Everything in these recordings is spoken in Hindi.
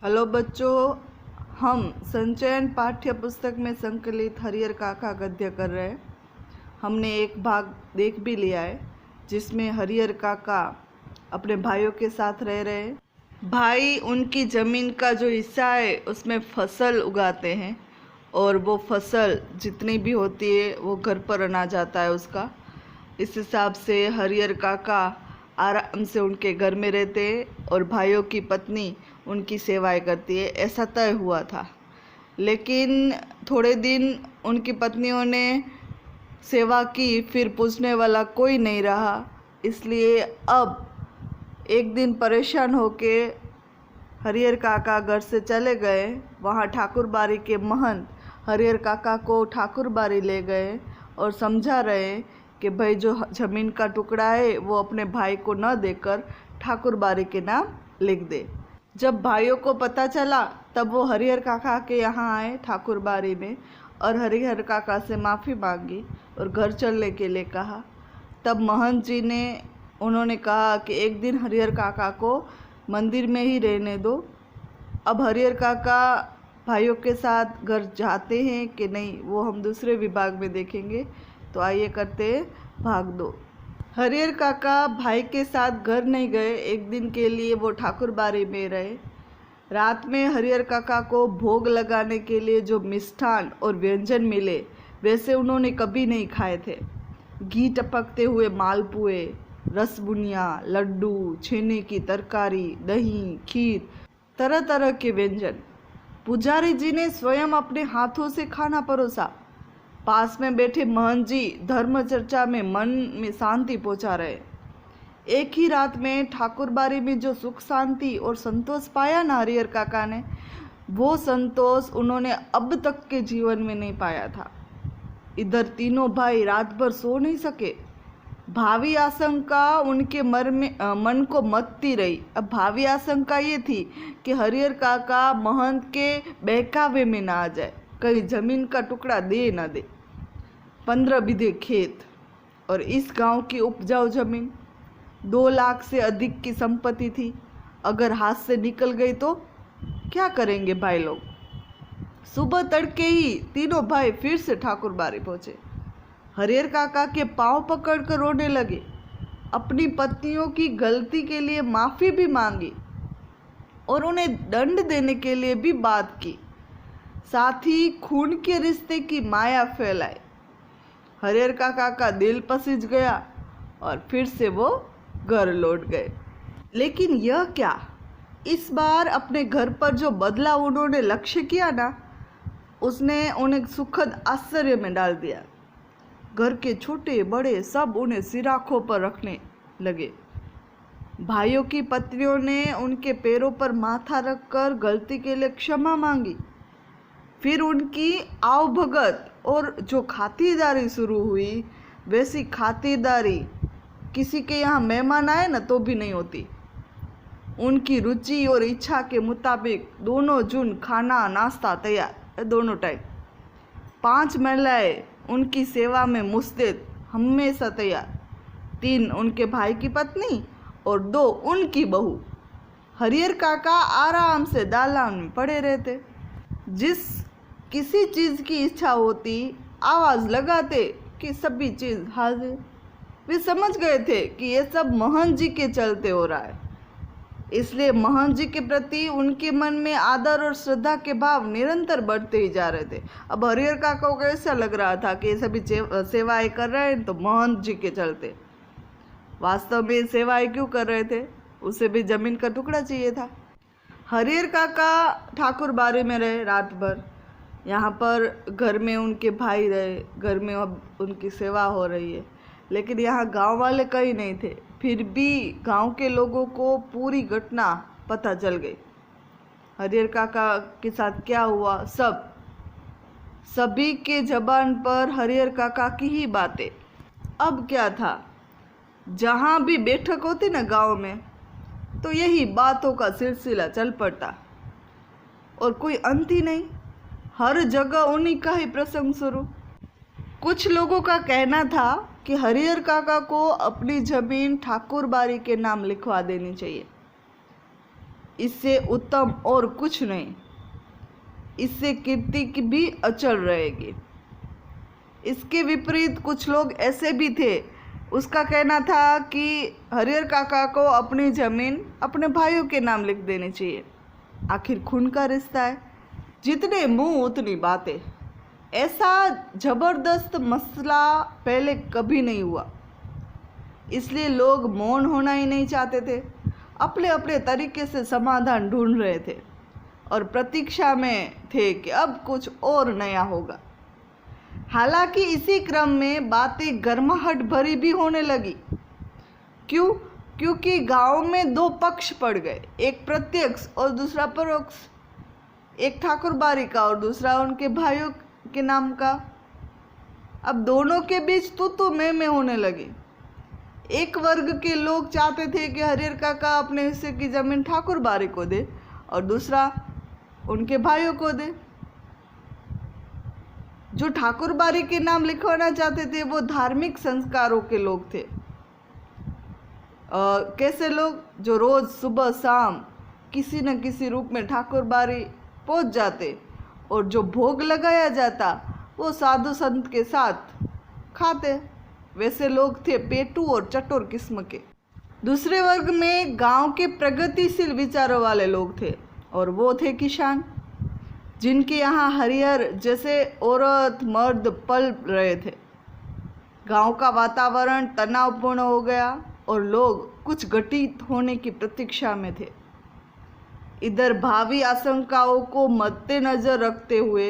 हेलो बच्चों, हम संचयन पाठ्य पुस्तक में संकलित हरिहर काका गद्य कर रहे हैं। हमने एक भाग देख भी लिया है जिसमें हरिहर काका अपने भाइयों के साथ रह रहे हैं। भाई उनकी ज़मीन का जो हिस्सा है उसमें फसल उगाते हैं और वो फसल जितनी भी होती है वो घर पर अनाज जाता है उसका। इस हिसाब से हरिहर काका आराम से उनके घर में रहते हैं और भाइयों की पत्नी उनकी सेवाएं करती है, ऐसा तय हुआ था। लेकिन थोड़े दिन उनकी पत्नियों ने सेवा की, फिर पूछने वाला कोई नहीं रहा। इसलिए अब एक दिन परेशान होके हरिहर काका घर से चले गए। वहाँ ठाकुर बारी के महंत हरिहर काका को ठाकुर बारी ले गए और समझा रहे कि भाई जो ज़मीन का टुकड़ा है वो अपने भाई को न देकर ठाकुर बारी के नाम लिख दे। जब भाइयों को पता चला तब वो हरिहर काका के यहाँ आए ठाकुर बारी में और हरिहर काका से माफ़ी मांगी और घर चलने के लिए कहा। तब महंत जी ने उन्होंने कहा कि एक दिन हरिहर काका को मंदिर में ही रहने दो। अब हरिहर काका भाइयों के साथ घर जाते हैं कि नहीं वो हम दूसरे विभाग में देखेंगे। तो आइए करते हैं भाग 2। हरिहर काका भाई के साथ घर नहीं गए। एक दिन के लिए वो ठाकुर बारी में रहे। रात में हरिहर काका को भोग लगाने के लिए जो मिष्ठान और व्यंजन मिले वैसे उन्होंने कभी नहीं खाए थे। घी टपकते हुए मालपुए, रसबुनिया, लड्डू, छेने की तरकारी, दही, खीर, तरह तरह के व्यंजन। पुजारी जी ने स्वयं अपने हाथों से खाना परोसा। पास में बैठे महंत जी धर्म चर्चा में मन में शांति पहुंचा रहे। एक ही रात में ठाकुर बारी में जो सुख शांति और संतोष पाया ना हरिहर काका ने, वो संतोष उन्होंने अब तक के जीवन में नहीं पाया था। इधर तीनों भाई रात भर सो नहीं सके। भावी आशंका उनके मन को मत्ती रही। अब भावी आशंका ये थी कि हरिहर काका महंत के बहकावे में ना आ जाए, कहीं जमीन का टुकड़ा दे ना दे। 15 बीघे खेत और इस गांव की उपजाऊ जमीन 2 लाख से अधिक की संपत्ति थी। अगर हाथ से निकल गई तो क्या करेंगे भाई लोग। सुबह तड़के ही तीनों भाई फिर से ठाकुर बारी पहुंचे। हरिहर काका के पांव पकड़कर रोने लगे। अपनी पत्नियों की गलती के लिए माफ़ी भी मांगी और उन्हें दंड देने के लिए भी बात की। साथ ही खून के रिश्ते की माया फैलाई। हरिहर काका का दिल पसीज गया और फिर से वो घर लौट गए। लेकिन यह क्या, इस बार अपने घर पर जो बदलाव उन्होंने लक्ष्य किया ना, उसने उन्हें सुखद आश्चर्य में डाल दिया। घर के छोटे बड़े सब उन्हें सिराखों पर रखने लगे। भाइयों की पत्नियों ने उनके पैरों पर माथा रखकर गलती के लिए क्षमा मांगी। फिर उनकी आवभगत और जो खातिरदारी शुरू हुई, वैसी खातिरदारी किसी के यहाँ मेहमान आए ना तो भी नहीं होती। उनकी रुचि और इच्छा के मुताबिक दोनों जून खाना नाश्ता तैयार, दोनों टाइम। 5 महिलाएं उनकी सेवा में मुस्तैद, हमेशा तैयार। 3 उनके भाई की पत्नी और 2 उनकी बहू। हरिहर काका आराम से दालान में पड़े रहते। जिस किसी चीज़ की इच्छा होती आवाज़ लगाते कि सभी चीज़ हाजिर। वे समझ गए थे कि ये सब महंत जी के चलते हो रहा है। इसलिए महंत जी के प्रति उनके मन में आदर और श्रद्धा के भाव निरंतर बढ़ते ही जा रहे थे। अब हरिहर काका को ऐसा लग रहा था कि ये सभी सेवाएं कर रहे हैं तो महंत जी के चलते। वास्तव में सेवाएं क्यों कर रहे थे, उसे भी जमीन का टुकड़ा चाहिए था। हरिहर काका ठाकुर बारी में रहे रात भर। यहाँ पर घर में उनके भाई रहे, घर में अब उनकी सेवा हो रही है। लेकिन यहाँ गांव वाले कहीं नहीं थे। फिर भी गांव के लोगों को पूरी घटना पता चल गई। हरिहर काका के साथ क्या हुआ, सभी के जबान पर हरिहर काका की ही बातें। अब क्या था, जहाँ भी बैठक होती ना गांव में, तो यही बातों का सिलसिला चल पड़ता और कोई अंत ही नहीं। हर जगह उन्हीं का ही प्रसंग शुरू। कुछ लोगों का कहना था कि हरिहर काका को अपनी जमीन ठाकुर बारी के नाम लिखवा देनी चाहिए। इससे उत्तम और कुछ नहीं। इससे कीर्ति की भी अचल रहेगी। इसके विपरीत कुछ लोग ऐसे भी थे, उसका कहना था कि हरिहर काका को अपनी ज़मीन अपने भाइयों के नाम लिख देनी चाहिए। आखिर खून का रिश्ता है, जितने मुंह उतनी बातें। ऐसा ज़बरदस्त मसला पहले कभी नहीं हुआ, इसलिए लोग मौन होना ही नहीं चाहते थे। अपने अपने तरीके से समाधान ढूंढ रहे थे और प्रतीक्षा में थे कि अब कुछ और नया होगा। हालांकि इसी क्रम में बातें गर्माहट भरी भी होने लगी। क्यों? क्योंकि गांव में दो पक्ष पड़ गए, एक प्रत्यक्ष और दूसरा परोक्ष, एक ठाकुर बारी का और दूसरा उनके भाइयों के नाम का। अब दोनों के बीच तू मैं होने लगी। एक वर्ग के लोग चाहते थे कि हरिहर काका अपने हिस्से की जमीन ठाकुर बारी को दे और दूसरा उनके भाइयों को दे। जो ठाकुर बारी के नाम लिखवाना चाहते थे वो धार्मिक संस्कारों के लोग थे। कैसे लोग? जो रोज सुबह शाम किसी न किसी रूप में ठाकुर बारी पहुंच जाते और जो भोग लगाया जाता वो साधु संत के साथ खाते। वैसे लोग थे पेटू और चटोर किस्म के। दूसरे वर्ग में गांव के प्रगतिशील विचारों वाले लोग थे और वो थे किसान, जिनके यहाँ हरिहर जैसे औरत मर्द पल रहे थे। गांव का वातावरण तनावपूर्ण हो गया और लोग कुछ घटित होने की प्रतीक्षा में थे। इधर भावी आशंकाओं को मद्देनजर रखते हुए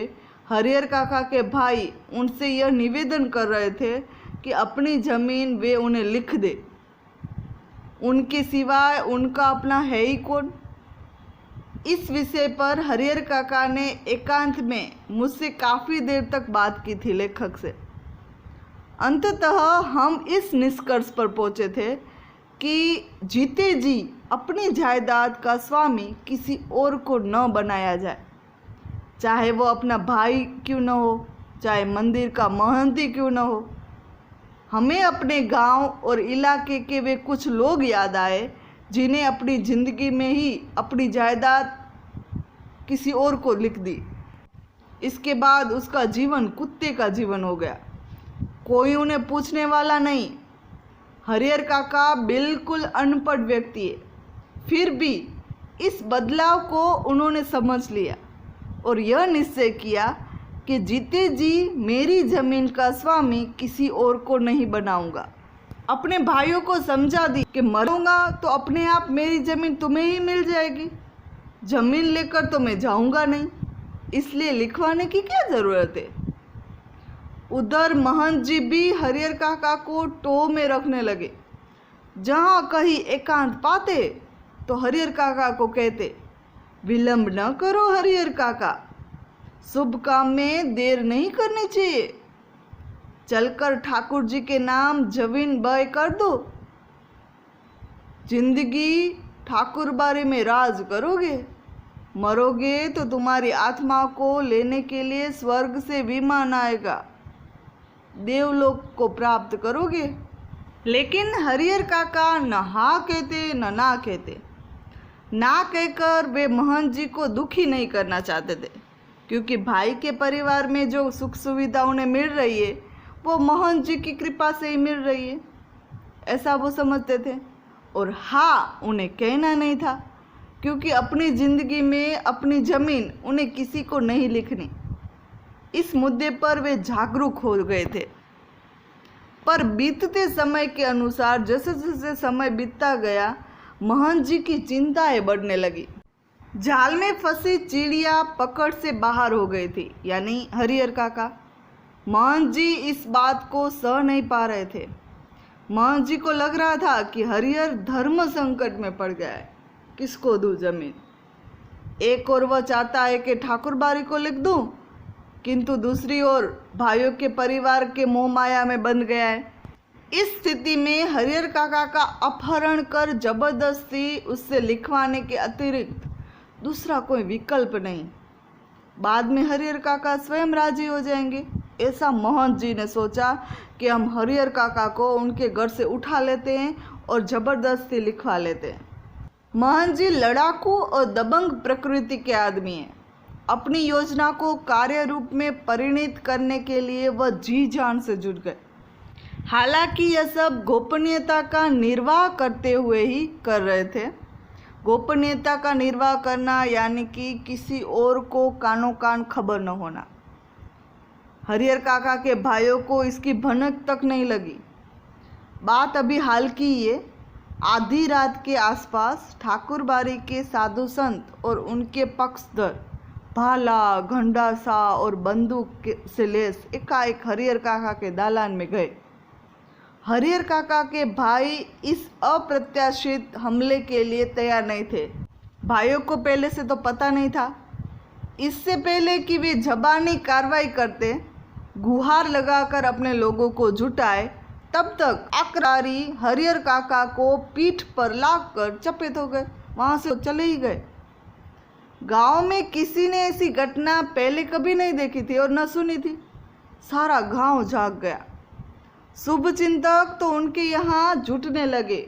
हरिहर काका के भाई उनसे यह निवेदन कर रहे थे कि अपनी ज़मीन वे उन्हें लिख दे। उनके सिवाय उनका अपना है ही कौन? इस विषय पर हरिहर काका ने एकांत में मुझसे काफ़ी देर तक बात की थी लेखक से। अंततः हम इस निष्कर्ष पर पहुंचे थे कि जीते जी अपनी जायदाद का स्वामी किसी और को न बनाया जाए, चाहे वो अपना भाई क्यों न हो, चाहे मंदिर का महंती क्यों न हो। हमें अपने गांव और इलाके के वे कुछ लोग याद आए जिन्हें अपनी ज़िंदगी में ही अपनी जायदाद किसी और को लिख दी। इसके बाद उसका जीवन कुत्ते का जीवन हो गया, कोई उन्हें पूछने वाला नहीं। हरिहर काका बिल्कुल अनपढ़ व्यक्ति है, फिर भी इस बदलाव को उन्होंने समझ लिया और यह निश्चय किया कि जीते जी मेरी ज़मीन का स्वामी किसी और को नहीं बनाऊंगा। अपने भाइयों को समझा दी कि मरूंगा तो अपने आप मेरी ज़मीन तुम्हें ही मिल जाएगी, ज़मीन लेकर तो मैं जाऊंगा नहीं, इसलिए लिखवाने की क्या ज़रूरत है। उधर महंत जी भी हरिहर काका को टो में रखने लगे। जहाँ कहीं एकांत पाते तो हरिहर काका को कहते, विलंब न करो हरिहर काका, शुभ काम में देर नहीं करनी चाहिए, चलकर ठाकुर जी के नाम जमीन बय कर दो, जिंदगी ठाकुर बारे में राज करोगे, मरोगे तो तुम्हारी आत्मा को लेने के लिए स्वर्ग से विमान आएगा, देवलोक को प्राप्त करोगे। लेकिन हरिहर काका न हाँ कहते न ना कहते। ना कहकर वे महंत जी को दुखी नहीं करना चाहते थे, क्योंकि भाई के परिवार में जो सुख सुविधा उन्हें मिल रही है वो महंत जी की कृपा से ही मिल रही है, ऐसा वो समझते थे। और हाँ उन्हें कहना नहीं था, क्योंकि अपनी ज़िंदगी में अपनी ज़मीन उन्हें किसी को नहीं लिखनी। इस मुद्दे पर वे जागरूक हो गए थे। पर बीतते समय के अनुसार जैसे जैसे समय बीतता गया, महंत जी की चिंताएं बढ़ने लगी। जाल में फंसी चिड़िया पकड़ से बाहर हो गई थी, यानी हरिहर काका। महंत जी इस बात को सह नहीं पा रहे थे। महंत जी को लग रहा था कि हरिहर धर्म संकट में पड़ गया है, किसको दूं जमीन। एक और वह चाहता है कि ठाकुर बारी को लिख दूं, किंतु दूसरी ओर भाइयों के परिवार के मोह माया में बंध गया है। इस स्थिति में हरिहर काका का अपहरण कर जबरदस्ती उससे लिखवाने के अतिरिक्त दूसरा कोई विकल्प नहीं। बाद में हरिहर काका स्वयं राजी हो जाएंगे, ऐसा महंत जी ने सोचा कि हम हरिहर काका को उनके घर से उठा लेते हैं और ज़बरदस्ती लिखवा लेते हैं। महंत जी लड़ाकू और दबंग प्रकृति के आदमी हैं। अपनी योजना को कार्य रूप में परिणित करने के लिए वह जी जान से जुट गए। हालांकि यह सब गोपनीयता का निर्वाह करते हुए ही कर रहे थे। गोपनीयता का निर्वाह करना यानी कि किसी और को कानो कान खबर न होना। हरिहर काका के भाइयों को इसकी भनक तक नहीं लगी। बात अभी हाल की ये आधी रात के आसपास ठाकुरबाड़ी के साधु संत और उनके पक्षधर भाला, घंडासा और बंदूक से लैस एकाएक हरिहर काका के दालान में गए। हरिहर काका के भाई इस अप्रत्याशित हमले के लिए तैयार नहीं थे। भाइयों को पहले से तो पता नहीं था। इससे पहले कि वे जबानी कार्रवाई करते, गुहार लगाकर अपने लोगों को जुटाए, तब तक आक्रारी हरिहर काका को पीठ पर लाकर चपेट हो गए। वहाँ से चले ही गए। गांव में किसी ने ऐसी घटना पहले कभी नहीं देखी थी और न सुनी थी। सारा गांव जाग गया। शुभ चिंतक तो उनके यहाँ जुटने लगे,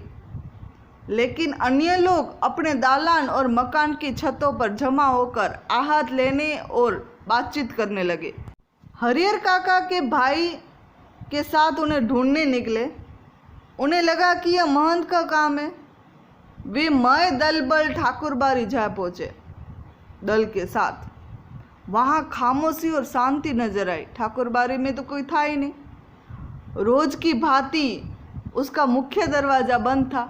लेकिन अन्य लोग अपने दालान और मकान की छतों पर जमा होकर आहत लेने और बातचीत करने लगे। हरिहर काका के भाई के साथ उन्हें ढूंढने निकले। उन्हें लगा कि यह महंत का काम है। वे मय दल बल ठाकुरबाड़ी जा पहुँचे दल के साथ। वहाँ खामोशी और शांति नजर आई। ठाकुरबाड़ी में तो कोई था ही नहीं। रोज की भांति उसका मुख्य दरवाज़ा बंद था।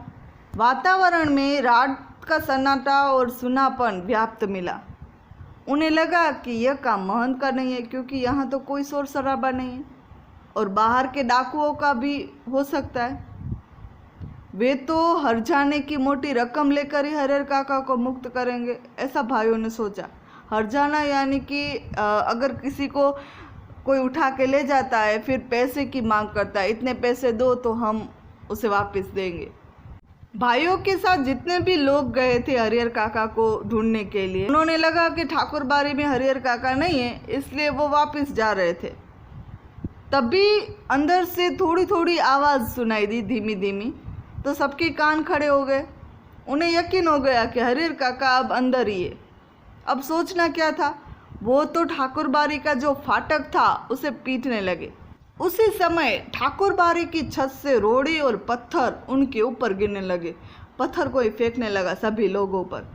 वातावरण में रात का सन्नाटा और सुनापन व्याप्त मिला। उन्हें लगा कि यह काम महंत का नहीं है, क्योंकि यहाँ तो कोई शोर शराबा नहीं है और बाहर के डाकुओं का भी हो सकता है। वे तो हरजाने की मोटी रकम लेकर ही हरिहर काका को मुक्त करेंगे, ऐसा भाइयों ने सोचा। हरजाना यानी कि अगर किसी को कोई उठा के ले जाता है, फिर पैसे की मांग करता है, इतने पैसे दो तो हम उसे वापस देंगे। भाइयों के साथ जितने भी लोग गए थे हरिहर काका को ढूंढने के लिए, उन्होंने लगा कि ठाकुरबाड़ी में हरिहर काका नहीं है, इसलिए वो वापस जा रहे थे। तभी अंदर से थोड़ी थोड़ी आवाज़ सुनाई दी, धीमी धीमी। तो सबके कान खड़े हो गए। उन्हें यकीन हो गया कि हरिहर काका अब अंदर ही है। अब सोचना क्या था, वो तो ठाकुरबाड़ी का जो फाटक था उसे पीटने लगे। उसी समय ठाकुरबाड़ी की छत से रोड़ी और पत्थर उनके ऊपर गिरने लगे। पत्थर कोई फेंकने लगा सभी लोगों पर,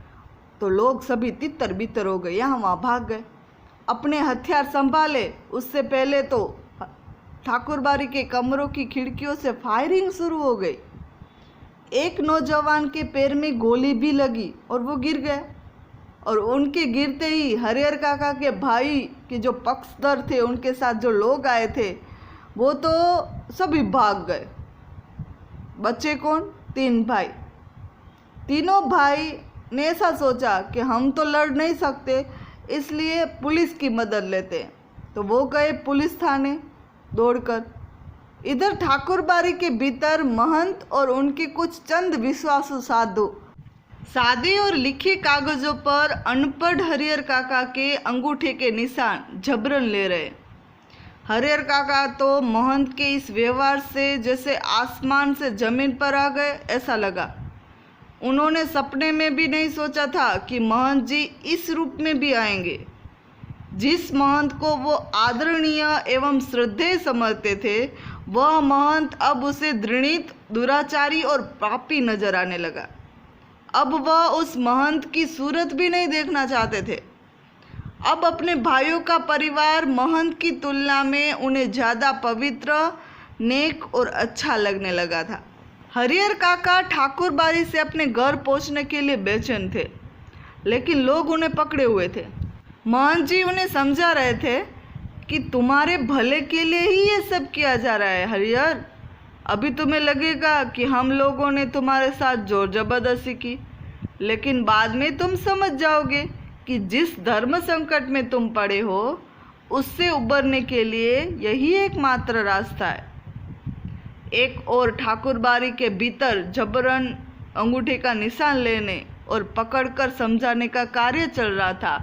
तो लोग सभी तितर बितर हो गए, यहाँ वहाँ भाग गए। अपने हथियार संभाले उससे पहले तो ठाकुरबाड़ी के कमरों की खिड़कियों से फायरिंग शुरू हो गई। एक नौजवान के पैर में गोली भी लगी और वो गिर गया। और उनके गिरते ही हरिहर काका के भाई के जो पक्षधर थे, उनके साथ जो लोग आए थे, वो तो सभी भाग गए। बच्चे कौन? 3 भाई। तीनों भाई ने ऐसा सोचा कि हम तो लड़ नहीं सकते, इसलिए पुलिस की मदद लेते हैं। तो वो गए पुलिस थाने दौड़कर। इधर ठाकुरबाड़ी के भीतर महंत और उनके कुछ चंद विश्वासु साधु सादे और लिखे कागजों पर अनपढ़ हरिहर काका के अंगूठे के निशान जबरन ले रहे। हरिहर काका तो महंत के इस व्यवहार से जैसे आसमान से जमीन पर आ गए, ऐसा लगा। उन्होंने सपने में भी नहीं सोचा था कि महंत जी इस रूप में भी आएंगे। जिस महंत को वो आदरणीय एवं श्रद्धेय समझते थे, वह महंत अब उसे घृणित, दुराचारी और पापी नजर आने लगा। अब वह उस महंत की सूरत भी नहीं देखना चाहते थे। अब अपने भाइयों का परिवार महंत की तुलना में उन्हें ज़्यादा पवित्र, नेक और अच्छा लगने लगा था। हरिहर काका ठाकुरबाड़ी से अपने घर पहुंचने के लिए बेचैन थे, लेकिन लोग उन्हें पकड़े हुए थे। महंत जी उन्हें समझा रहे थे कि तुम्हारे भले के लिए ही ये सब किया जा रहा है हरिहर। अभी तुम्हें लगेगा कि हम लोगों ने तुम्हारे साथ जोर जबरदस्ती की, लेकिन बाद में तुम समझ जाओगे कि जिस धर्म संकट में तुम पड़े हो, उससे उबरने के लिए यही एकमात्र रास्ता है। एक और ठाकुरबाड़ी के भीतर जबरन अंगूठे का निशान लेने और पकड़कर समझाने का कार्य चल रहा था,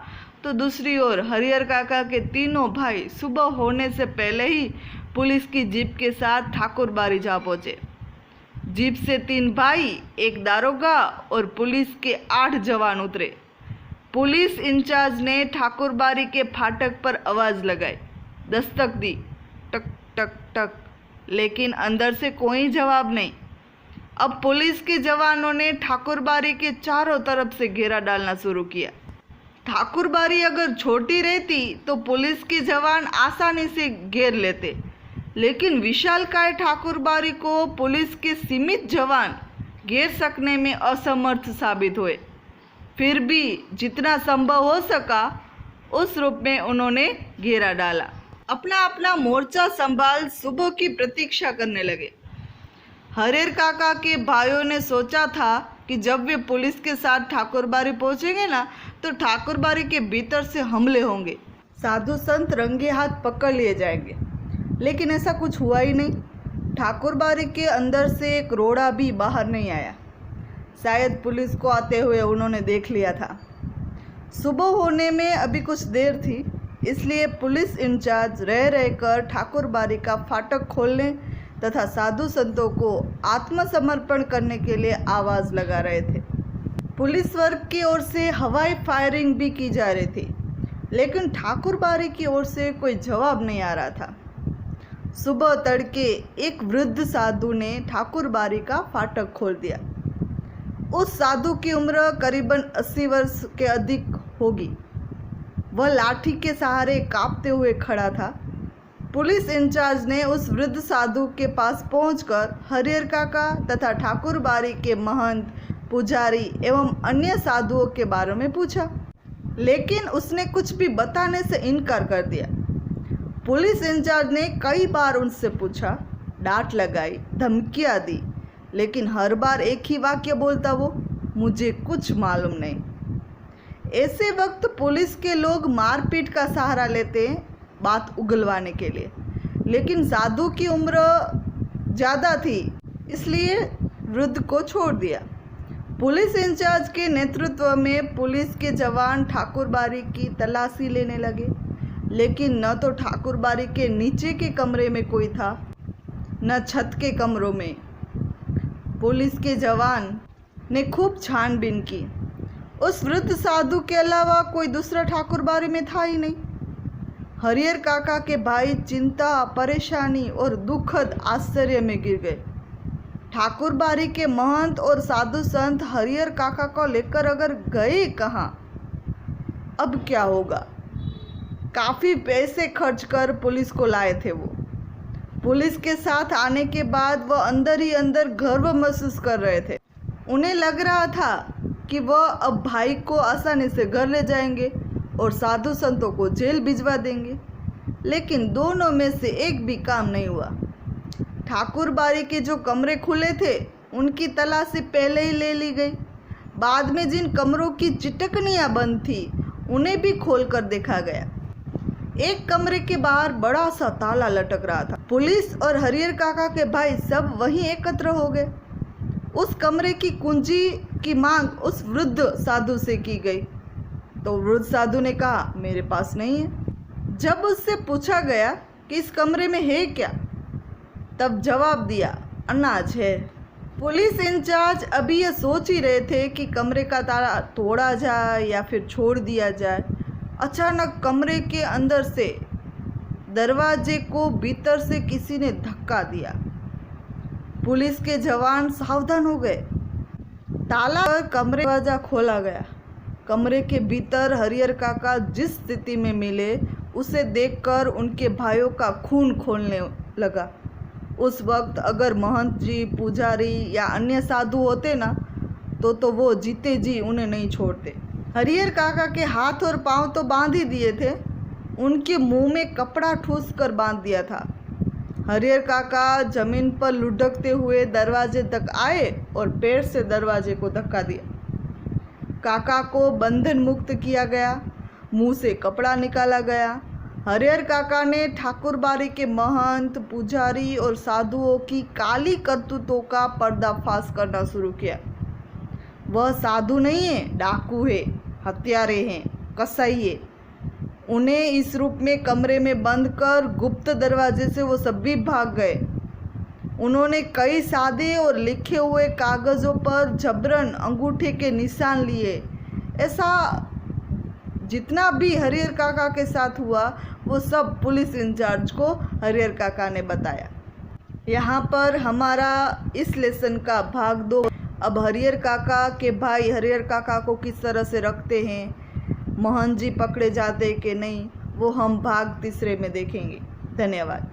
तो दूसरी ओर हरिहर काका के तीनों भाई सुबह होने से पहले ही पुलिस की जीप के साथ ठाकुरबाड़ी जा पहुँचे। जीप से 3 भाई, एक दारोगा और पुलिस के 8 जवान उतरे। पुलिस इंचार्ज ने ठाकुरबाड़ी के फाटक पर आवाज़ लगाई, दस्तक दी, टक टक टक, लेकिन अंदर से कोई जवाब नहीं। अब पुलिस के जवानों ने ठाकुरबाड़ी के चारों तरफ से घेरा डालना शुरू किया। ठाकुरबाड़ी अगर छोटी रहती तो पुलिस के जवान आसानी से घेर लेते, लेकिन विशालकाय ठाकुरबाड़ी को पुलिस के सीमित जवान घेर सकने में असमर्थ साबित हुए। फिर भी जितना संभव हो सका उस रूप में उन्होंने घेरा डाला। अपना अपना मोर्चा संभाल सुबह की प्रतीक्षा करने लगे। हरिहर काका के भाइयों ने सोचा था कि जब वे पुलिस के साथ ठाकुरबाड़ी पहुंचेंगे ना, तो ठाकुरबाड़ी के भीतर से हमले होंगे, साधु संत रंगे हाथ पकड़ लिए जाएंगे। लेकिन ऐसा कुछ हुआ ही नहीं। ठाकुरबाड़ी के अंदर से एक रोड़ा भी बाहर नहीं आया। शायद पुलिस को आते हुए उन्होंने देख लिया था। सुबह होने में अभी कुछ देर थी, इसलिए पुलिस इंचार्ज रह रहकर ठाकुरबाड़ी का फाटक खोलने तथा साधु संतों को आत्मसमर्पण करने के लिए आवाज़ लगा रहे थे। पुलिस वर्ग की ओर से हवाई फायरिंग भी की जा रही थी, लेकिन ठाकुरबाड़ी की ओर से कोई जवाब नहीं आ रहा था। सुबह तड़के एक वृद्ध साधु ने ठाकुरबाड़ी का फाटक खोल दिया। उस साधु की उम्र करीबन 80 वर्ष के अधिक होगी। वह लाठी के सहारे कांपते हुए खड़ा था। पुलिस इंचार्ज ने उस वृद्ध साधु के पास पहुंचकर हरिहर काका तथा ठाकुरबाड़ी के महंत, पुजारी एवं अन्य साधुओं के बारे में पूछा, लेकिन उसने कुछ भी बताने से इनकार कर दिया। पुलिस इंचार्ज ने कई बार उनसे पूछा, डांट लगाई, धमकियां दी, लेकिन हर बार एक ही वाक्य बोलता वो, मुझे कुछ मालूम नहीं। ऐसे वक्त पुलिस के लोग मारपीट का सहारा लेते हैं बात उगलवाने के लिए, लेकिन साधु की उम्र ज़्यादा थी, इसलिए वृद्ध को छोड़ दिया। पुलिस इंचार्ज के नेतृत्व में पुलिस के जवान ठाकुरबाड़ी की तलाशी लेने लगे, लेकिन न तो ठाकुरबाड़ी के नीचे के कमरे में कोई था, न छत के कमरों में। पुलिस के जवान ने खूब छानबीन की। उस वृद्ध साधु के अलावा कोई दूसरा ठाकुरबाड़ी में था ही नहीं। हरिहर काका के भाई चिंता, परेशानी और दुखद आश्चर्य में गिर गए। ठाकुरबाड़ी के महंत और साधु संत हरिहर काका को लेकर अगर गए कहाँ, अब क्या होगा? काफ़ी पैसे खर्च कर पुलिस को लाए थे वो। पुलिस के साथ आने के बाद वह अंदर ही अंदर गर्व महसूस कर रहे थे। उन्हें लग रहा था कि वह अब भाई को आसानी से घर ले जाएंगे और साधु संतों को जेल भिजवा देंगे, लेकिन दोनों में से एक भी काम नहीं हुआ। ठाकुरबाड़ी के जो कमरे खुले थे उनकी तलाशी पहले ही ले ली गई। बाद में जिन कमरों की चिटकनियाँ बंद थी उन्हें भी खोल कर देखा गया। एक कमरे के बाहर बड़ा सा ताला लटक रहा था। पुलिस और हरिहर काका के भाई सब वहीं एकत्र हो गए। उस कमरे की कुंजी की मांग उस वृद्ध साधु से की गई, तो वृद्ध साधु ने कहा, मेरे पास नहीं है। जब उससे पूछा गया कि इस कमरे में है क्या, तब जवाब दिया, अनाज है। पुलिस इंचार्ज अभी ये सोच ही रहे थे कि कमरे का ताला तोड़ा जाए या फिर छोड़ दिया जाए। अचानक कमरे के अंदर से दरवाजे को भीतर से किसी ने धक्का दिया। पुलिस के जवान सावधान हो गए। ताला और कमरे का दरवाजा खोला गया। कमरे के भीतर हरिहर काका जिस स्थिति में मिले उसे देखकर उनके भाइयों का खून खौलने लगा। उस वक्त अगर महंत जी, पुजारी या अन्य साधु होते ना, तो वो जीते जी उन्हें नहीं छोड़ते। हरिहर काका के हाथ और पांव तो बांध ही दिए थे, उनके मुंह में कपड़ा ठूस कर बांध दिया था। हरिहर काका जमीन पर लुढ़कते हुए दरवाजे तक आए और पैर से दरवाजे को धक्का दिया। काका को बंधन मुक्त किया गया, मुंह से कपड़ा निकाला गया। हरिहर काका ने ठाकुरबाड़ी के महंत, पुजारी और साधुओं की काली करतूतों का पर्दाफाश करना शुरू किया। वह साधु नहीं है, डाकू है, हत्यारे हैं, कसाई है। उन्हें इस रूप में कमरे में बंद कर गुप्त दरवाजे से वो सब भी भाग गए। उन्होंने कई सादे और लिखे हुए कागज़ों पर जबरन अंगूठे के निशान लिए। ऐसा जितना भी हरिहर काका के साथ हुआ वो सब पुलिस इंचार्ज को हरिहर काका ने बताया। यहाँ पर हमारा इस लेसन का भाग 2। अब हरिहर काका के भाई हरिहर काका को किस तरह से रखते हैं, मोहन जी पकड़े जाते कि नहीं, वो हम भाग 3 में देखेंगे। धन्यवाद।